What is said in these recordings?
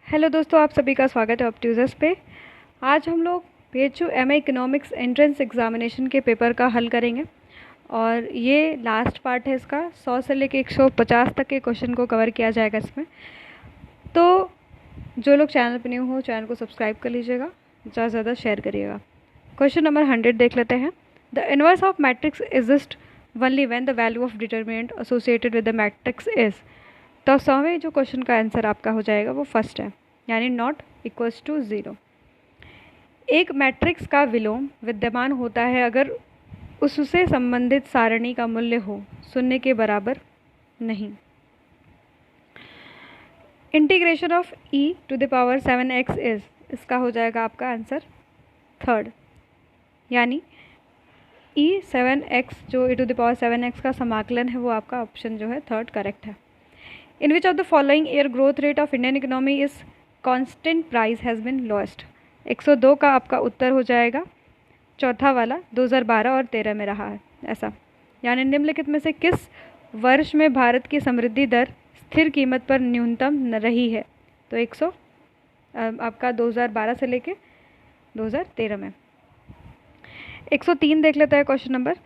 Hello दोस्तों, आप सभी का स्वागत है ऑप्ट्यूजर्स पे। आज हम लोग PHU MA economics entrance examination के पेपर का हल करेंगे और ये लास्ट पार्ट है इसका। 100 से लेके 150 तक के क्वेश्चन को कवर किया जाएगा इसमें। तो जो लोग चैनल पर न्यू हो चैनल को सब्सक्राइब कर लीजिएगा, ज़्यादा से ज़्यादा शेयर करिएगा। क्वेश्चन नंबर 100 देख लेते हैं। The inverse of matrix exist only when the value of determinant associated with the matrix is. तो 100वें जो क्वेश्चन का आंसर आपका हो जाएगा वो फर्स्ट है, यानी नॉट इक्वल्स टू 0। एक मैट्रिक्स का विलोम विद्यमान होता है अगर उससे संबंधित सारणी का मूल्य हो 0 के बराबर नहीं। Integration of e⁻⁷ x is, इसका हो जाएगा आपका आंसर थर्ड, यानी e⁷x जो e⁻⁷ x का समाकलन है वो आपका ऑप्शन जो है थर्ड करेक्ट है। In which of the following year growth rate of Indian economy is constant price has been lost? 102 का आपका उत्तर हो जाएगा चौथा वाला, 2012 और 13 में रहा है ऐसा। यानी निम्नलिखित में से किस वर्ष में भारत की समृद्धि दर स्थिर कीमत पर न्यूनतम न रही है? तो 100 आपका 2012 से लेके 2013 में। 103 देख लेता है क्वेश्चन नंबर।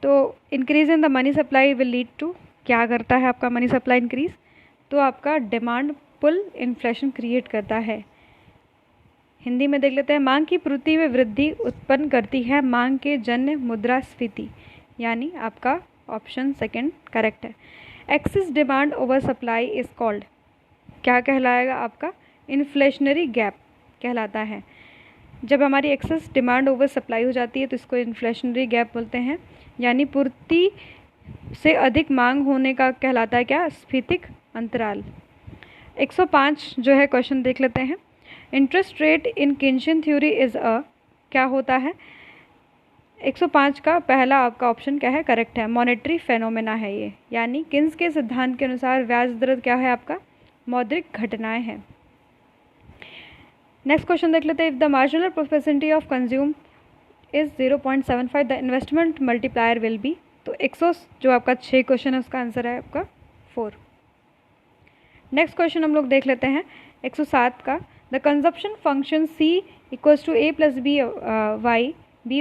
तो increase in the money supply will lead to, क्या करता है आपका मनी सप्लाई इंक्रीज? तो आपका डिमांड पुल इन्फ्लेशन क्रिएट करता है। हिंदी में देख लेते हैं। मांग की पूर्ति में वृद्धि उत्पन्न करती है मांग के जन्य मुद्रास्फीति, यानी आपका ऑप्शन सेकंड करेक्ट है। Excess demand over supply is called, क्या कहलाएगा आपका? इन्फ्लेशनरी गैप कहलाता है। जब हमारी एक्सेस डिमांड ओवर सप्लाई हो जाती है तो इसको इन्फ्लेशनरी गैप बोलते हैं, यानी पूर्ति से अधिक मांग होने का कहलाता है क्या? स्फीतिक अंतराल। 105 जो है क्वेश्चन देख लेते हैं। Interest rate in Keynesian theory is uh, क्या होता है? 105 का पहला आपका ऑप्शन क्या है? करेक्ट है, मॉनेटरी फेनोमेना है ये, यानी किन्स के सिद्धांत के अनुसार ब्याज दर क्या है आपका? मौद्रिक घटनाएं हैं। नेक्स्ट क्वेश्चन देख लेते हैं। If the marginal propensity of consume is 0.75 the investment multiplier will be. तो 100 जो आपका 6 क्वेश्चन है उसका आंसर है आपका 4। नेक्स्ट क्वेश्चन हम लोग देख लेते हैं 107 का। The consumption function C equals to A plus B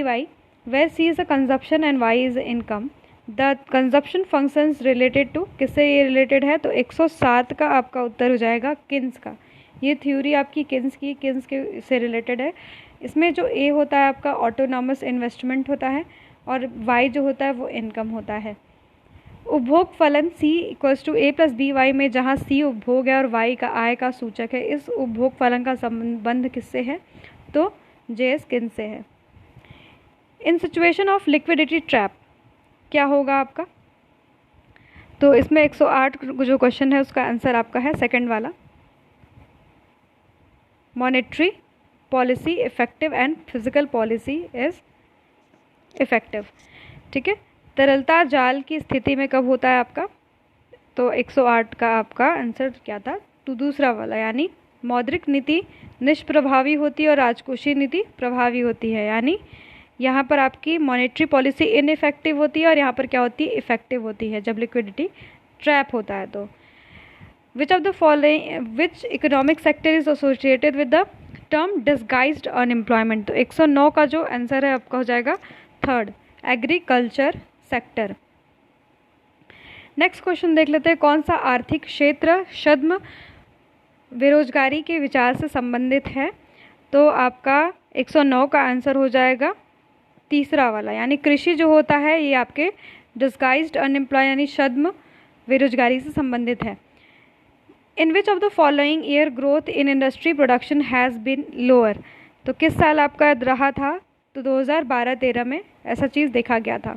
Y where C is a consumption and Y is income. The consumption function related to, किससे ये रिलेटेड है? तो 107 का आपका उत्तर हो जाएगा किन्स का। ये थ्योरी आपकी किन्स के से रिलेटेड है। इसमें जो A होता है आपका ऑटोनॉमस इन्वेस्टमेंट होता है और y जो होता है वो इनकम होता है। उपभोग फलन C equals to A plus B Y में जहाँ C उपभोग है और y का आय का सूचक है, इस उपभोग फलन का संबंध किससे है? तो JS किन्स से है। इन सिचुएशन ऑफ लिक्विडिटी ट्रैप क्या होगा आपका? तो इसमें 108 जो क्वेश्चन है उसका आंसर आपका है सेकंड वाला, monetary policy effective and physical policy is effective. ठीक है। तरलता जाल की स्थिति में कब होता है आपका? तो 108 का आपका आंसर क्या था? तो दूसरा वाला, यानी मौद्रिक नीति निष्प्रभावी होती है और राजकोषीय नीति प्रभावी होती है, यानी यहाँ पर आपकी मॉनेटरी पॉलिसी इनइफेक्टिव होती है और यहाँ पर क्या होती है? इफेक्टिव होती है जब लिक्विडिटी ट्रैप होता है। तो विच of the following which economic sector is associated with the term disguised unemployment? तो 109 का जो आंसर है आपका हो जाएगा third, agriculture sector. Next question देख लेते हैं। कौन सा आर्थिक क्षेत्र छद्म बेरोजगारी के विचार से संबंधित है? तो आपका 109 का आंसर हो जाएगा तीसरा वाला, यानी कृषि जो होता है ये आपके डिसगाइज्ड अनएम्प्लॉय यानी छद्म बेरोजगारी से संबंधित है। In which of the following year growth in industry production has been lower? तो किस साल आपका रहा था? तो 2012-13 में ऐसा चीज़ देखा गया था।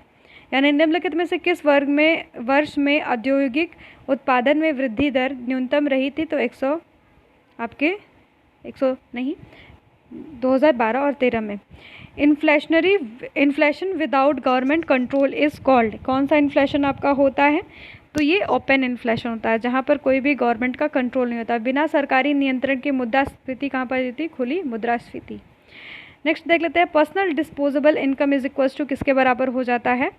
यानी निम्नलिखित में से किस वर्ष में औद्योगिक उत्पादन में वृद्धि दर न्यूनतम रही थी? तो 2012 और 13 में। Inflation without government control is called, कौन सा इन्फ्लेशन आपका होता है? तो ये ओपन इन्फ्लेशन होता है, जहाँ पर कोई भी गवर्नमेंट का कंट्रोल नहीं होता। बिना सरकारी नियंत्रण की मुद्रास्फीति कहाँ पर होती? खुली मुद्रास्फीति। नेक्स्ट देख लेते हैं। Personal disposable income is equals to किसके बराबर हो जाता है?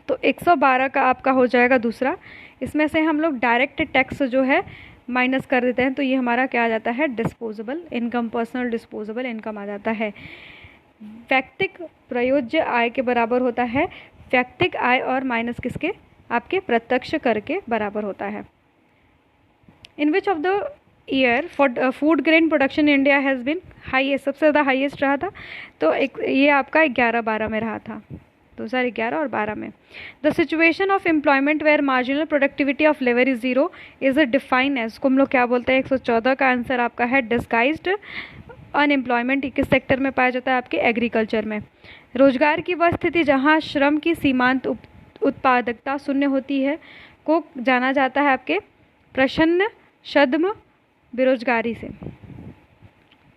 तो 112 का आपका हो जाएगा दूसरा। इसमें से हम लोग डायरेक्ट टैक्स जो है माइनस कर देते हैं तो ये हमारा क्या आ जाता है, disposable income, personal disposable income आ जाता है। व्यक्तिक प्रयोज्य आय के बराबर होता है व्यक्तिक आय और माइनस किसके, आपके प्रत्यक्ष कर के बराबर होता है। In which of the year for food grain production India has been highest, सबसे ज़्यादा हाईएस्ट रहा था तो एक ये आपका 11-12 में रहा था, 2011 और 12 में। The situation of employment where marginal productivity of labour is zero is define as, को हम लोग क्या बोलते हैं, 114 का आंसर आपका है डिस्गाइज्ड अनएम्प्लॉयमेंट। किस सेक्टर में पाया जाता है, आपके एग्रीकल्चर में। रोजगार की वह स्थिति जहां श्रम की सीमांत उत्पादकता शून्य होती है को जाना जाता है आपके प्रश्न छद्म बेरोजगारी से,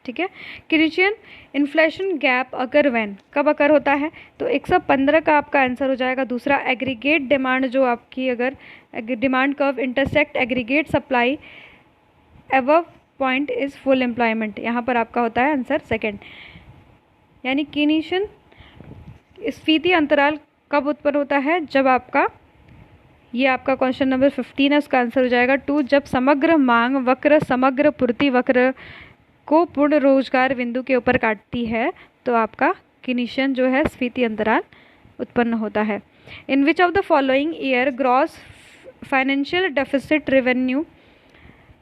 ठीक है। Christian inflation gap occur when, कब अकर होता है, तो 115 का आपका आंसर हो जाएगा दूसरा। एग्रीगेट डिमांड, जो आपकी अगर demand curve intersect aggregate supply above point is full employment, यहाँ पर आपका होता है आंसर सेकंड। यानी कीनीशन स्फीति अंतराल कब उत्पन्न होता है, जब आपका, ये आपका क्वेश्चन नंबर 15 है, उसका आंसर हो जाएगा 2, जब समग्र मांग वक्र समग्र पूर्ति वक्र को पूर्ण रोजगार बिंदु के ऊपर काटती है तो आपका कीनीशन जो है स्फीति अंतराल उत्पन्न होता है। In which of the following year gross financial deficit revenue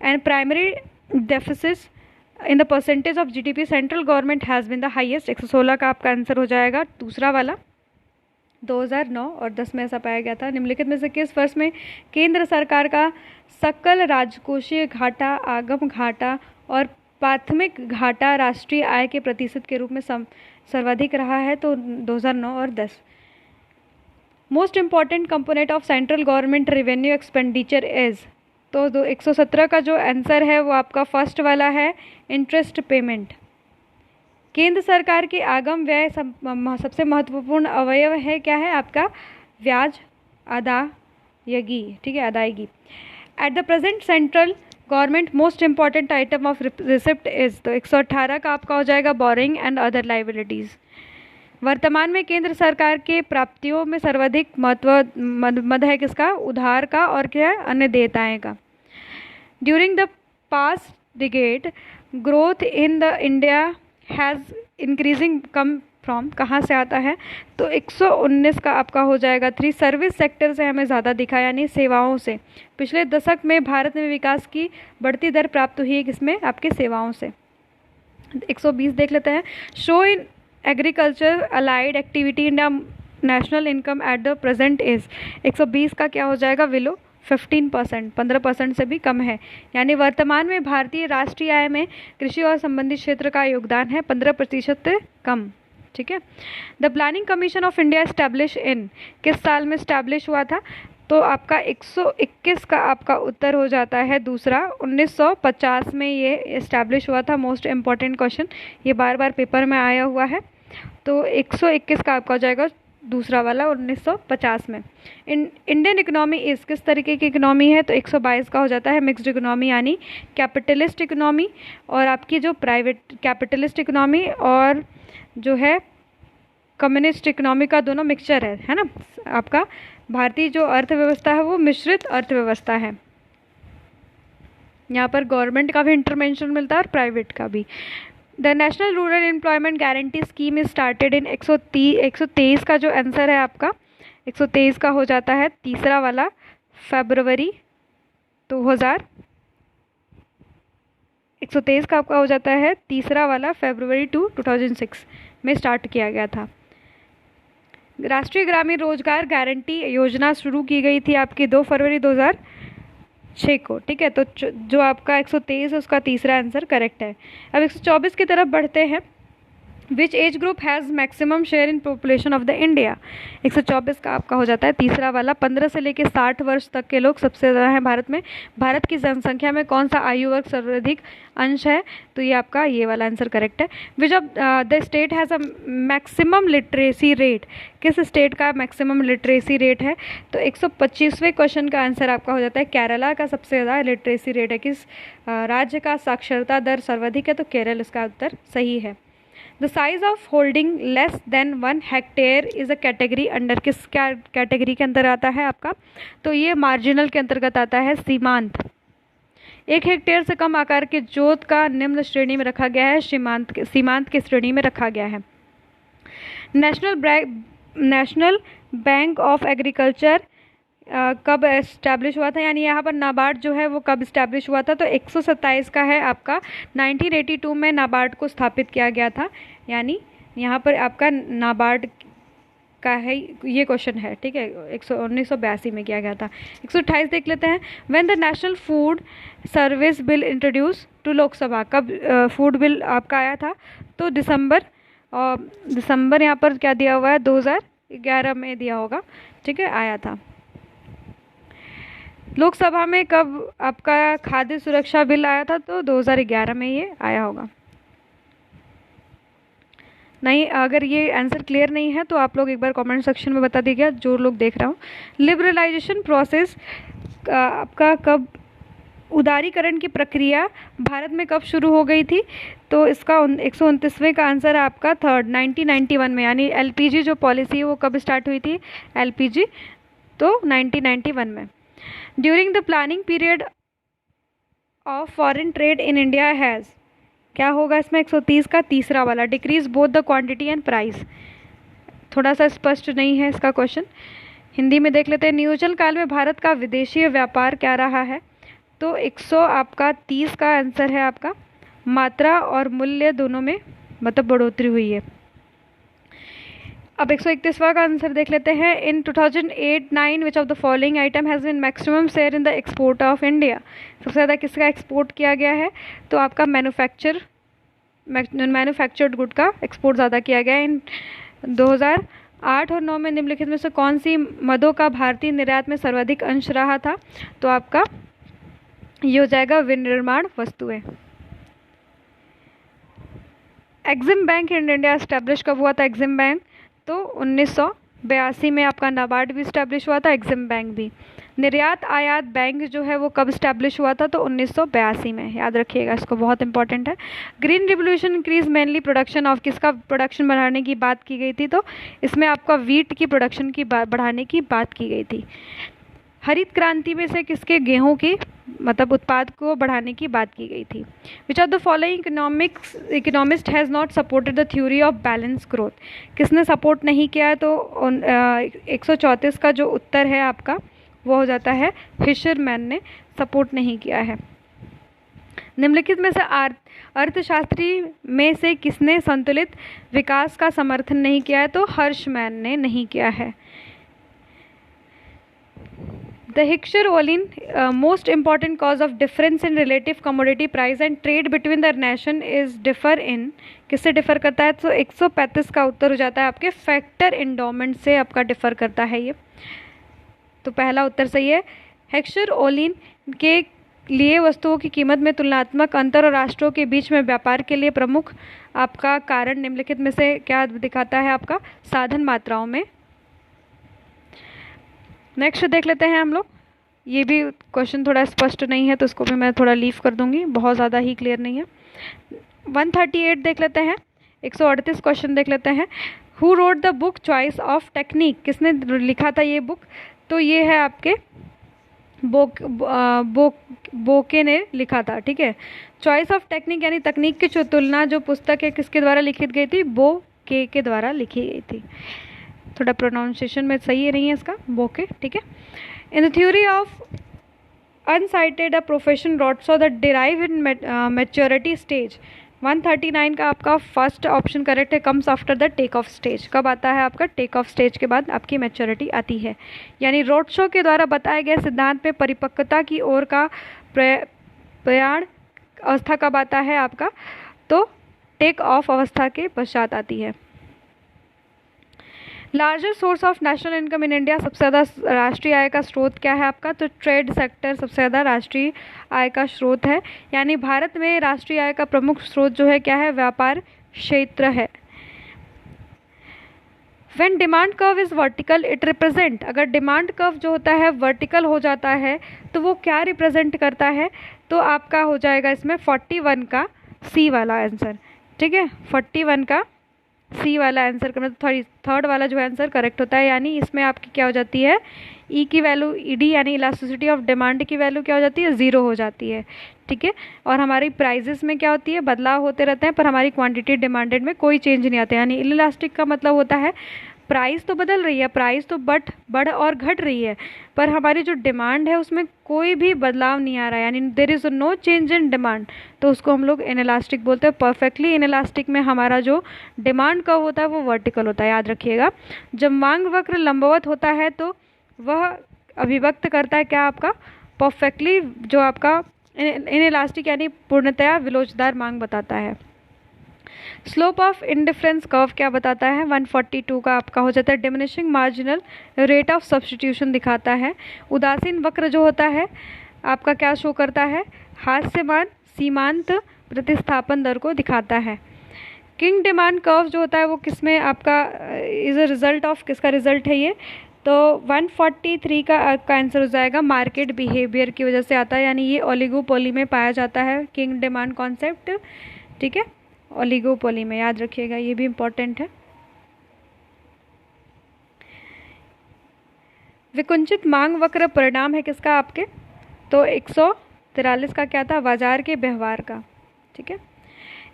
and primary deficit in the percentage of GDP central government has been the highest, 116 का आपका आंसर हो जाएगा दूसरा वाला। 2009 और 10 में ऐसा पाया गया था। निम्नलिखित में से किस वर्ष में केंद्र सरकार का सकल राजकोषीय घाटा, आगम घाटा और प्राथमिक घाटा राष्ट्रीय आय के प्रतिशत के रूप में सर्वाधिक रहा है, तो 2009 और 10। Most important component of central government revenue expenditure is, तो 117 का जो आंसर है वो आपका फर्स्ट वाला है इंटरेस्ट पेमेंट। केंद्र सरकार के आगम व्यय सबसे महत्वपूर्ण अवयव है, क्या है आपका, ब्याज अदायगी, ठीक है, अदायगी। At the present central government most important item of receipt is, तो 118 का आपका हो जाएगा बोरिंग एंड अदर लाइबिलिटीज। वर्तमान में केंद्र सरकार के प्राप्तियों में सर्वाधिक मद है किसका, उधार का और क्या है, अन्य देयताएं का। During the past decade growth in the India has increasing come from, कहाँ से आता है, तो 119 का आपका हो जाएगा 3। सर्विस सेक्टर से हमें ज़्यादा दिखा, यानी सेवाओं से। पिछले दशक में भारत में विकास की बढ़ती दर प्राप्त हुई है किसमें, आपके सेवाओं से। 120 देख लेते हैं। Show in agriculture allied activity India national income at the present is, 120 का क्या हो जाएगा, विलो 15%, 15% से भी कम है। यानी वर्तमान में भारतीय राष्ट्रीय आय में कृषि और संबंधित क्षेत्र का योगदान है 15% से कम, ठीक है। The planning commission of India establish in, किस साल में एस्टैब्लिश हुआ था, तो आपका 121 का आपका उत्तर हो जाता है दूसरा। 1950 में ये एस्टैब्लिश हुआ था। मोस्ट इम्पॉर्टेंट क्वेश्चन, ये बार बार पेपर में आया हुआ है, तो 121 का आपका हो जाएगा दूसरा वाला 1950 में। इंडियन इकोनॉमी इस किस तरीके की इकोनॉमी है, तो 122 का हो जाता है मिक्स्ड इकोनॉमी, यानी कैपिटलिस्ट इकोनॉमी और आपकी जो प्राइवेट कैपिटलिस्ट इकोनॉमी और जो है कम्युनिस्ट इकोनॉमी का दोनों मिक्सचर है ना। आपका भारतीय जो अर्थव्यवस्था है वो मिश्रित अर्थव्यवस्था है, यहाँ पर गवर्नमेंट का भी इंटरवेंशन मिलता है और प्राइवेट का भी। The national rural employment guarantee scheme is started in 123 का जो आंसर है आपका 123 का हो जाता है तीसरा वाला फरवरी 2000, 123 का आपका हो जाता है तीसरा वाला फरवरी 2006 में स्टार्ट किया गया था। राष्ट्रीय ग्रामीण रोजगार गारंटी योजना शुरू की गई थी आपकी 2 फरवरी 2006 को, ठीक है। तो जो आपका 123 है उसका तीसरा आंसर करेक्ट है। अब 124 की तरफ बढ़ते हैं। Which age group has maximum share in population of the India, 124 का आपका हो जाता है तीसरा वाला। 15 से लेकर 60 वर्ष तक के लोग सबसे ज़्यादा हैं भारत में। भारत की जनसंख्या में कौन सा आयु वर्ग सर्वाधिक अंश है, तो ये आपका ये वाला आंसर करेक्ट है। विच of the state has a maximum literacy rate, किस स्टेट का मैक्सिमम लिटरेसी रेट है, तो 125वें क्वेश्चन का आंसर आपका हो जाता है केरला का सबसे ज़्यादा लिटरेसी रेट है। किस राज्य का साक्षरता दर सर्वाधिक है, तो केरल इसका उत्तर सही है। The size of holding less than 1 hectare is a category under, किस कैटेगरी के अंदर आता है आपका, तो ये मार्जिनल के अंतर्गत आता है, सीमांत। 1 हेक्टेयर से कम आकार के जोत का निम्न श्रेणी में रखा गया है, सीमांत के श्रेणी में रखा गया है। नेशनल बैंक ऑफ एग्रीकल्चर कब एस्टैब्लिश हुआ था, यानी यहाँ पर नाबार्ड जो है वो कब इस्टेब्लिश हुआ था, तो 127 का है आपका 1982 में नाबार्ड को स्थापित किया गया था, यानी यहाँ पर आपका नाबार्ड का है ये क्वेश्चन है, ठीक है। 1982 में किया गया था। 128 देख लेते हैं। When the national food service bill introduce to Lok Sabha, कब फूड बिल आपका आया था, तो दिसंबर यहाँ पर क्या दिया हुआ है, 2011 में दिया होगा, ठीक है, आया था। लोकसभा में कब आपका खाद्य सुरक्षा बिल आया था, तो 2011 में ये आया होगा। नहीं, अगर ये आंसर क्लियर नहीं है तो आप लोग एक बार कमेंट सेक्शन में बता दीजिएगा, जो लोग देख रहा हूँ। लिबरलाइजेशन प्रोसेस आपका कब, उदारीकरण की प्रक्रिया भारत में कब शुरू हो गई थी, तो इसका 129वें का आंसर है आपका 1991 में, यानी एलपीजी जो पॉलिसी है वो कब स्टार्ट हुई थी, एलपीजी, तो 1991 में। During the planning period of foreign trade in India has, क्या होगा इसमें, 130 का तीसरा वाला, decrease both the quantity and price. थोड़ा सा स्पष्ट नहीं है इसका क्वेश्चन, हिंदी में देख लेते हैं। नियोजन काल में भारत का विदेशी व्यापार क्या रहा है, तो 130 का आंसर है आपका, मात्रा और मूल्य दोनों में मतलब बढ़ोतरी हुई है। अब 131वां का आंसर देख लेते हैं। In 2008-9 which of the following item has been maximum share in the export of India, सबसे ज़्यादा किसका एक्सपोर्ट किया गया है, तो आपका मैन्युफैक्चर्ड गुड का एक्सपोर्ट ज़्यादा किया गया है। इन 2008 और 9 में निम्नलिखित में से कौन सी मदों का भारतीय निर्यात में सर्वाधिक अंश रहा था, तो आपका ये हो जाएगा विनिर्माण वस्तुएं। EXIM bank in India establish कब हुआ था, एग्जिम बैंक, तो 1982 में आपका नाबार्ड भी इस्टेब्लिश हुआ था, एग्जिम बैंक भी। निर्यात आयात बैंक जो है वो कब इस्टेब्लिश हुआ था, तो 1982 में, याद रखिएगा इसको, बहुत इंपॉर्टेंट है। Green revolution increase mainly production of, किसका प्रोडक्शन बढ़ाने की बात की गई थी, तो इसमें आपका वीट की प्रोडक्शन की बढ़ाने की बात की गई थी। हरित क्रांति में से किसके गेहूं की मतलब उत्पाद को बढ़ाने की बात की गई थी। विच of the following economist has not supported the theory of balance growth, किसने सपोर्ट नहीं किया है, तो 134 का जो उत्तर है आपका वो हो जाता है फिशरमैन ने सपोर्ट नहीं किया है। निम्नलिखित में से अर्थशास्त्री में से किसने संतुलित विकास का समर्थन नहीं किया है, तो हर्षमैन ने नहीं किया है। The Hickscher-Ohlin most important cause of difference in relative commodity price and trade between the nation is differ in, किससे डिफर करता है, तो 135 का उत्तर हो जाता है आपके फैक्टर इंडोमेंट से आपका डिफर करता है ये, तो पहला उत्तर सही है। हेक्सचर-ओलिन के लिए वस्तुओं की कीमत में तुलनात्मक अंतर और राष्ट्रों के बीच में व्यापार के लिए प्रमुख आपका कारण निम्नलिखित में से क्या दिखाता है, आपका साधन मात्राओं में। नेक्स्ट देख लेते हैं हम लोग, ये भी क्वेश्चन थोड़ा स्पष्ट नहीं है तो इसको भी मैं थोड़ा लीव कर दूंगी, बहुत ज़्यादा ही क्लियर नहीं है। 138 देख लेते हैं, 138 क्वेश्चन देख लेते हैं। Who wrote the book choice of technique, किसने लिखा था ये बुक, तो ये है आपके बोके ने लिखा था, ठीक है। चॉइस ऑफ टेक्निक यानी तकनीक की जो तुलना जो पुस्तक है किसके द्वारा लिखी गई थी, बोके के द्वारा लिखी गई थी। थोड़ा प्रोनाउंसिएशन में सही नहीं है इसका, बोके, ठीक है। In the theory of unsighted uh profession Rostow's the drive in maturity stage. 139 का आपका फर्स्ट ऑप्शन करेक्ट है, comes after the take off stage, कब आता है आपका टेक ऑफ स्टेज के बाद आपकी मैच्योरिटी आती है, यानी रोडशो के द्वारा बताए गए सिद्धांत में परिपक्वता की ओर का प्रयाण अवस्था कब आता है आपका, तो टेक ऑफ अवस्था के पश्चात आती है। Larger source of national income in India, सबसे ज़्यादा राष्ट्रीय आय का स्रोत क्या है आपका, तो ट्रेड सेक्टर सबसे ज़्यादा राष्ट्रीय आय का स्रोत है, यानी भारत में राष्ट्रीय आय का प्रमुख स्रोत जो है क्या है, व्यापार क्षेत्र है। When demand curve is vertical it represent, अगर डिमांड कर्व जो होता है वर्टिकल हो जाता है तो वो क्या रिप्रेजेंट करता है, तो आपका हो जाएगा इसमें 41 का सी वाला आंसर, ठीक है, 41 का सी वाला आंसर करना, तो थर्ड वाला जो आंसर करेक्ट होता है। यानी इसमें आपकी क्या हो जाती है, ई की वैल्यू, ईडी यानी इलास्टिसिटी ऑफ डिमांड की वैल्यू क्या हो जाती है, 0 हो जाती है। ठीक है, और हमारी प्राइजेस में क्या होती है, बदलाव होते रहते हैं, पर हमारी क्वांटिटी डिमांडेड में कोई चेंज नहीं आता। यानी इलास्टिक का मतलब होता है प्राइस तो बदल रही है, प्राइस तो बढ़ और घट रही है, पर हमारी जो डिमांड है उसमें कोई भी बदलाव नहीं आ रहा है, यानी there is no change in demand, तो उसको हम लोग इनइलास्टिक बोलते हैं। परफेक्टली इनइलास्टिक में हमारा जो डिमांड कर्व होता है वो वर्टिकल होता है, याद रखिएगा। जब मांग वक्र लंबवत होता है तो वह अभिव्यक्त करता है क्या, आपका परफेक्टली जो आपका इनइलास्टिक यानी पूर्णतया विलोचदार मांग बताता है। स्लोप ऑफ इंडिफरेंस कर्व क्या बताता है, 142 का आपका हो जाता है diminishing marginal rate of substitution दिखाता है। उदासीन वक्र जो होता है आपका क्या शो करता है, हास्यमान सीमांत प्रतिस्थापन दर को दिखाता है। किंग डिमांड कर्व जो होता है वो किसमें आपका इज अ रिजल्ट ऑफ, किसका रिजल्ट है ये, तो 143 का आपका आंसर हो जाएगा मार्केट बिहेवियर की वजह से आता है, यानी ये ओलिगोपोली में पाया जाता है किंग डिमांड कॉन्सेप्ट। ठीक है, ओलिगोपोली में, याद रखिएगा, ये भी इम्पोर्टेंट है। विकुंचित मांग वक्र परिणाम है किसका आपके, तो 143 का क्या था, बाजार के व्यवहार का। ठीक है,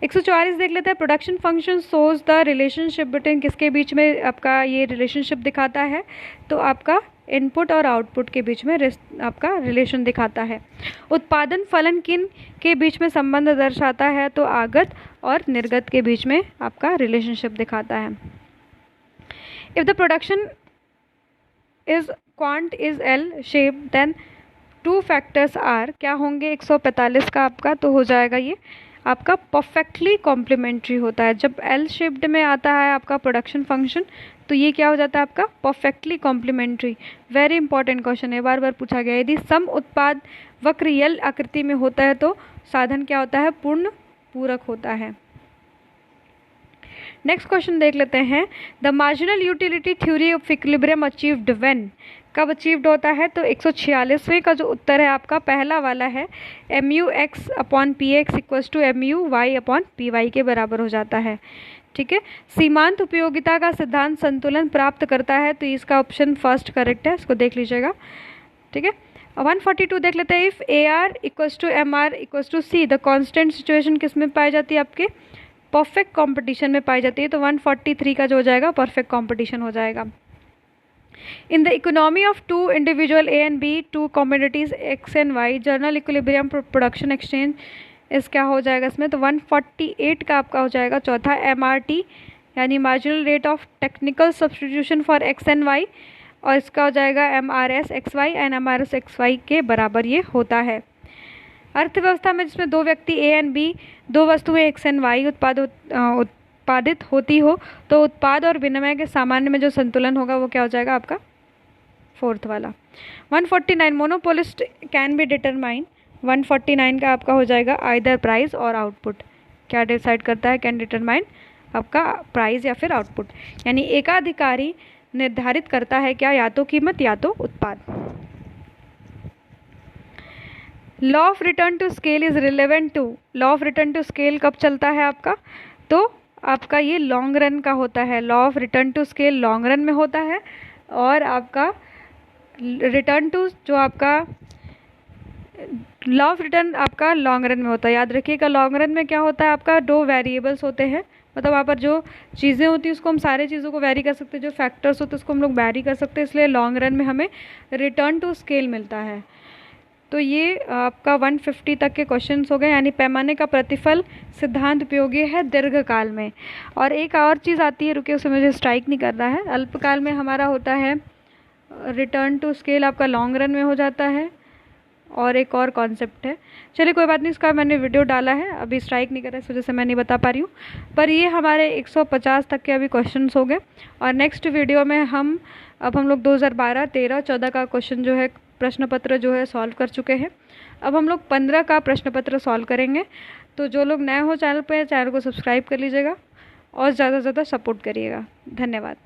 144 देख लेते हैं। Production function shows the relationship between, किसके बीच में आपका ये रिलेशनशिप दिखाता है, तो आपका इनपुट और आउटपुट के बीच में आपका रिलेशन दिखाता है। उत्पादन फलन किन के बीच में संबंध दर्शाता है, तो आगत और निर्गत के बीच में आपका रिलेशनशिप दिखाता है। If the production is quant is L shape then two factors are, क्या होंगे 145 का आपका, तो हो जाएगा ये आपका परफेक्टली कॉम्प्लीमेंट्री होता है। जब एल शेप्ड में आता है आपका प्रोडक्शन फंक्शन, तो ये क्या हो जाता है आपका perfectly complementary. Very important question है, बार बार पूछा गया। यदि सम उत्पाद वक्र यल आकृति में होता है तो साधन क्या होता है, पूर्ण पूरक होता है। नेक्स्ट क्वेश्चन देख लेते हैं। The marginal utility theory of equilibrium achieved when, कब अचीव्ड होता है, तो 146वें का जो उत्तर है आपका पहला वाला है, mu(x)/px = mu(y)/py के बराबर हो जाता है। ठीक है, सीमांत उपयोगिता का सिद्धांत संतुलन प्राप्त करता है, तो इसका ऑप्शन फर्स्ट करेक्ट है, इसको देख लीजिएगा। ठीक है, 142 देख लेते हैं। If AR = MR = C, the constant situation किस में पाई जाती है, आपके परफेक्ट कंपटीशन में पाई जाती है, तो 143 का जो हो जाएगा परफेक्ट कंपटीशन हो जाएगा। In the economy of two individual A and B, two communities X and Y, general equilibrium production exchange इस क्या हो जाएगा इसमें, तो 148 का आपका हो जाएगा चौथा MRT, यानी marginal rate of technical substitution for X and Y, और इसका हो जाएगा MRS(XY) एंड MRS(XY) के बराबर ये होता है। अर्थव्यवस्था में जिसमें दो व्यक्ति A and B, दो वस्तुएं X and Y उत्पादित होती हो, तो उत्पाद और विनिमय के सामान्य में जो संतुलन होगा वो क्या हो जाएगा आपका फोर्थ वाला। 149 मोनोपोलिस्ट कैन बी डिटरमाइन, 149 का आपका हो जाएगा आइदर प्राइस और आउटपुट, क्या डिसाइड करता है, कैन डिटरमाइन आपका प्राइस या फिर आउटपुट, यानी एकाधिकारी निर्धारित करता है क्या, या तो कीमत या तो उत्पाद। Law of return to scale is relevant to, law of return to scale कब चलता है आपका, तो आपका ये लॉन्ग रन का होता है। Law of return to scale long run में होता है, और आपका रिटर्न टू जो आपका लॉ ऑफ रिटर्न आपका लॉन्ग रन में होता है। याद रखिएगा, लॉन्ग रन में क्या होता है आपका, दो वेरिएबल्स होते हैं, मतलब वहाँ पर जो चीज़ें होती हैं उसको हम सारे चीज़ों को वैरी कर सकते हैं, जो फैक्टर्स होते हैं उसको हम लोग वैरी कर सकते हैं, इसलिए लॉन्ग रन में हमें रिटर्न टू स्केल मिलता है। तो ये आपका 150 तक के क्वेश्चंस हो गए, यानी पैमाने का प्रतिफल सिद्धांत उपयोगी है दीर्घकाल में। और एक और चीज़ आती है, रुके उसे मुझे स्ट्राइक नहीं करना है, अल्पकाल में हमारा होता है रिटर्न टू स्केल आपका लॉन्ग रन में हो जाता है, और एक और कॉन्सेप्ट है, चलिए कोई बात नहीं, इसका मैंने वीडियो डाला है, अभी स्ट्राइक नहीं कर रहा है इस वजह से मैं नहीं बता पा रही हूँ। पर ये हमारे 150 तक के अभी क्वेश्चंस हो गए, और नेक्स्ट वीडियो में हम लोग 2012, 13, 14 का क्वेश्चन जो है प्रश्न पत्र जो है सॉल्व कर चुके हैं। अब हम लोग 15 का प्रश्न पत्र सॉल्व करेंगे। तो जो लोग नए हो चैनल पे, चैनल को सब्सक्राइब कर लीजिएगा और ज़्यादा से ज़्यादा सपोर्ट करिएगा। धन्यवाद।